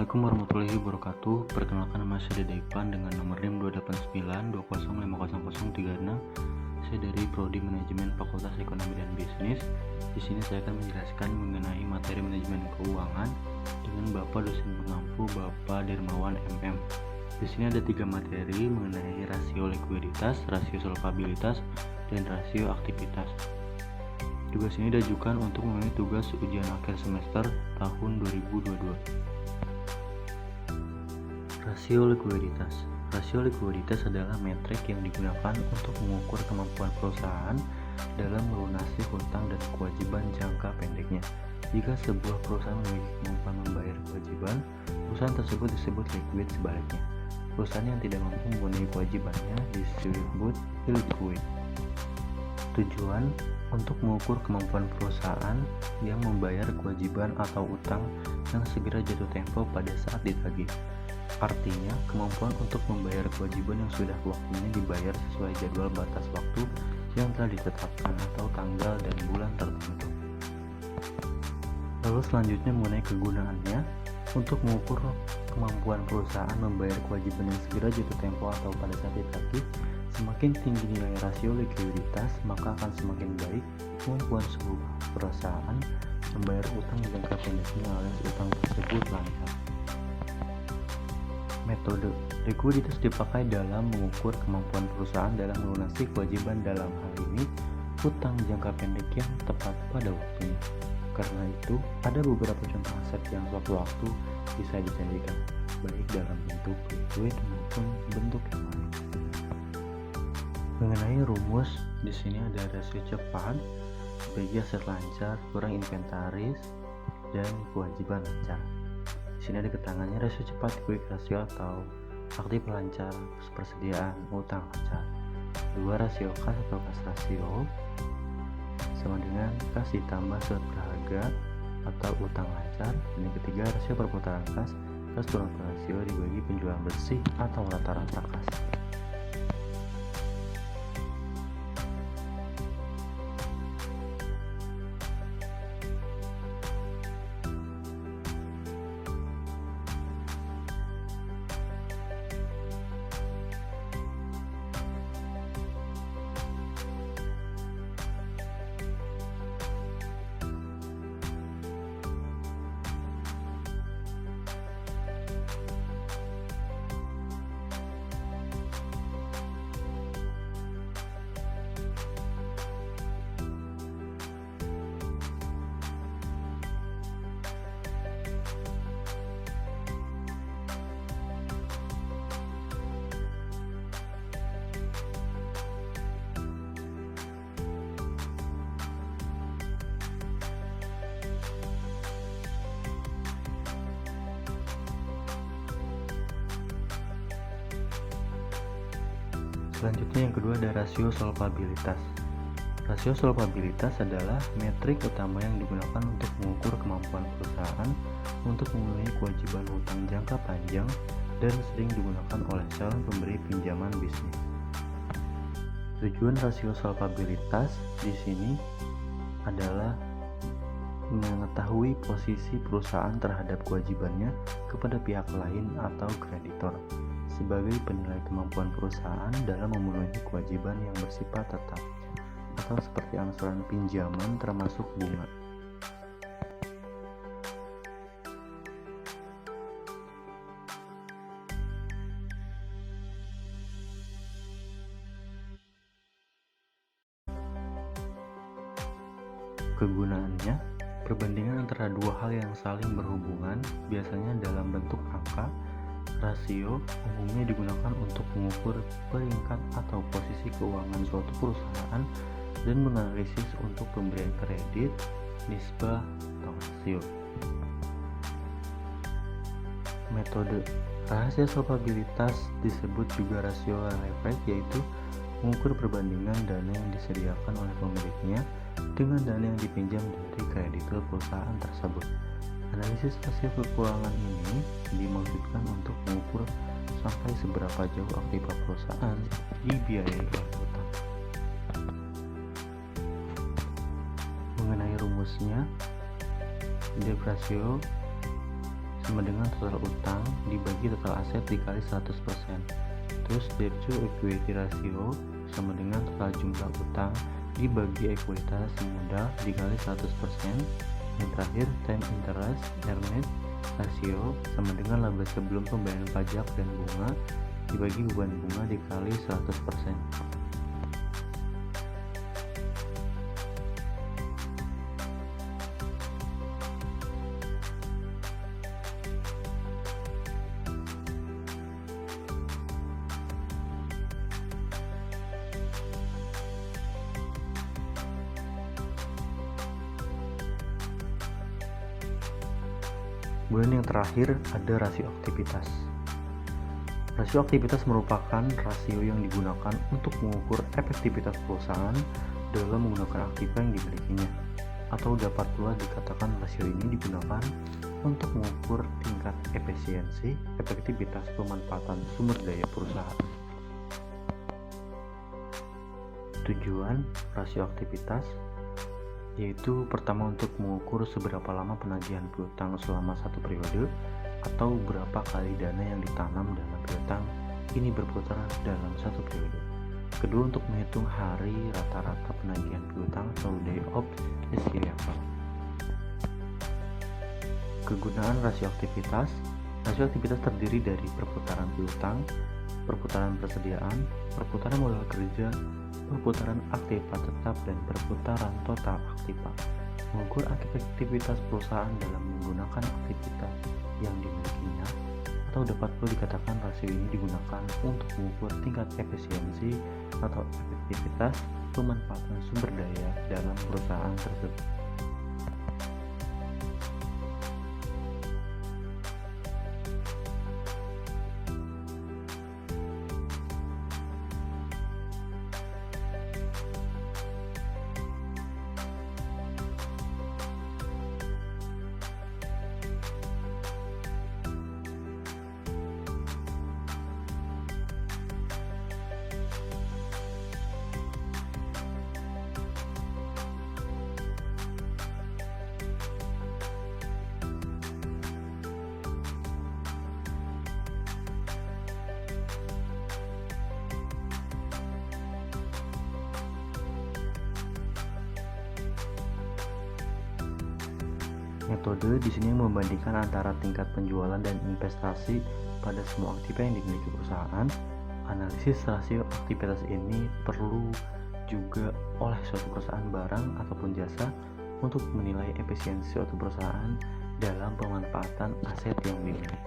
Assalamualaikum warahmatullahi wabarakatuh. Perkenalkan, nama saya Dede Ipan dengan nomor NIM 289205036. Saya dari Prodi Manajemen Fakultas Ekonomi dan Bisnis. Di sini saya akan menjelaskan mengenai materi manajemen keuangan dengan Bapak dosen pengampu Bapak Dermawan MM. Di sini ada 3 materi mengenai rasio likuiditas, rasio solvabilitas, dan rasio aktivitas. Tugas ini diajukan untuk memenuhi tugas ujian akhir semester tahun 2022. Rasio likuiditas. Rasio likuiditas adalah metrik yang digunakan untuk mengukur kemampuan perusahaan dalam melunasi hutang dan kewajiban jangka pendeknya. Jika sebuah perusahaan memiliki kemampuan membayar kewajiban, perusahaan tersebut disebut liquid. Sebaliknya, perusahaan yang tidak mampu memenuhi kewajibannya disebut illiquid. Tujuan untuk mengukur kemampuan perusahaan yang membayar kewajiban atau utang yang segera jatuh tempo pada saat ditagih. Artinya, kemampuan untuk membayar kewajiban yang sudah waktunya dibayar sesuai jadwal batas waktu yang telah ditetapkan atau tanggal dan bulan tertentu. Lalu selanjutnya mengenai kegunaannya. Untuk mengukur kemampuan perusahaan membayar kewajiban yang segera jatuh tempo atau pada saat ditagih, semakin tinggi nilai rasio likuiditas, maka akan semakin baik kemampuan sebuah perusahaan membayar utang jangka pendeknya alias utang tersebut lancar. Metode likuiditas dipakai dalam mengukur kemampuan perusahaan dalam melunasi kewajiban, dalam hal ini hutang jangka pendek yang tepat pada waktunya. Karena itu, ada beberapa contoh aset yang suatu waktu bisa dijanjikan, baik dalam bentuk liquid maupun bentuk yang lain. Mengenai rumus, di sini ada rasio cepat bagi aset lancar kurang inventaris dan kewajiban lancar. Di sini ada keterangannya rasio cepat quick ratio atau aktif lancar persediaan utang lancar. 2 rasio kas atau kas rasio sama dengan kas ditambah surat berharga atau utang lancar. Dan yang ketiga, rasio perputaran kas kurang rasio dibagi penjualan bersih atau rata-rata kas. Selanjutnya yang kedua ada rasio solvabilitas. Rasio solvabilitas adalah metrik utama yang digunakan untuk mengukur kemampuan perusahaan untuk memenuhi kewajiban hutang jangka panjang dan sering digunakan oleh calon pemberi pinjaman bisnis. Tujuan rasio solvabilitas di sini adalah mengetahui posisi perusahaan terhadap kewajibannya kepada pihak lain atau kreditor sebagai penilai kemampuan perusahaan dalam memenuhi kewajiban yang bersifat tetap atau seperti angsuran pinjaman termasuk bunga. Kegunaannya, perbandingan antara dua hal yang saling berhubungan, biasanya dalam bentuk angka. Rasio umumnya digunakan untuk mengukur peringkat atau posisi keuangan suatu perusahaan dan menganalisis untuk pemberian kredit, nisbah atau rasio. Metode rasio solvabilitas disebut juga rasio leverage, yaitu mengukur perbandingan dana yang disediakan oleh pemiliknya dengan dana yang dipinjam dari kreditur perusahaan tersebut. Analisis rasio keuangan ini dimaksudkan untuk mengukur sampai seberapa jauh aktiva perusahaan dibiayai oleh hutang. Mengenai rumusnya, debt ratio sama dengan total utang dibagi total aset dikali 100%. Terus debt to equity ratio sama dengan total jumlah utang dibagi ekuitas modal dikali 100%. Yang terakhir time interest earned ratio sama dengan laba sebelum pembayaran pajak dan bunga dibagi beban bunga dikali 100%. Kemudian yang terakhir ada rasio aktivitas. Rasio aktivitas merupakan rasio yang digunakan untuk mengukur efektivitas perusahaan dalam menggunakan aktiva yang dimilikinya. Atau dapat pula dikatakan rasio ini digunakan untuk mengukur tingkat efisiensi, efektivitas pemanfaatan sumber daya perusahaan. Tujuan rasio aktivitas yaitu pertama untuk mengukur seberapa lama penagihan piutang selama satu periode atau berapa kali dana yang ditanam dalam piutang ini berputar dalam satu periode. Kedua, untuk menghitung hari rata-rata penagihan piutang atau day of receivable. Kegunaan rasio aktivitas terdiri dari perputaran piutang, perputaran persediaan, perputaran modal kerja, perputaran aktiva tetap, dan perputaran total aktiva. Mengukur efektivitas perusahaan dalam menggunakan aktivitas yang dimilikinya, atau dapat pula dikatakan rasio ini digunakan untuk mengukur tingkat efisiensi atau efektivitas pemanfaatan sumber daya dalam perusahaan tersebut. Metode di sini membandingkan antara tingkat penjualan dan investasi pada semua aktiva yang dimiliki perusahaan. Analisis rasio aktivitas ini perlu juga oleh suatu perusahaan barang ataupun jasa untuk menilai efisiensi suatu perusahaan dalam pemanfaatan aset yang dimiliki.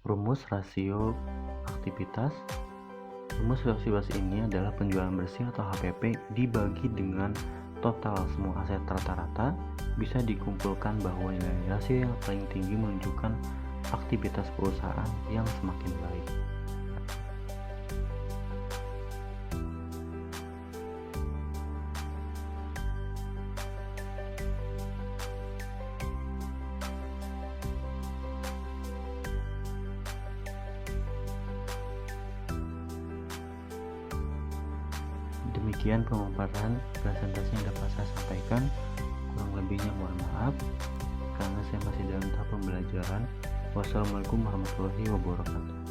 Rumus rasio aktivitas. Rumus rasio ini adalah penjualan bersih atau HPP dibagi dengan total semua aset rata-rata, bisa dikumpulkan bahwa nilai rasio yang paling tinggi menunjukkan aktivitas perusahaan yang semakin baik. Demikian pemaparan presentasi yang dapat saya sampaikan. Kurang lebihnya mohon maaf karena saya masih dalam tahap pembelajaran. Wassalamualaikum warahmatullahi wabarakatuh.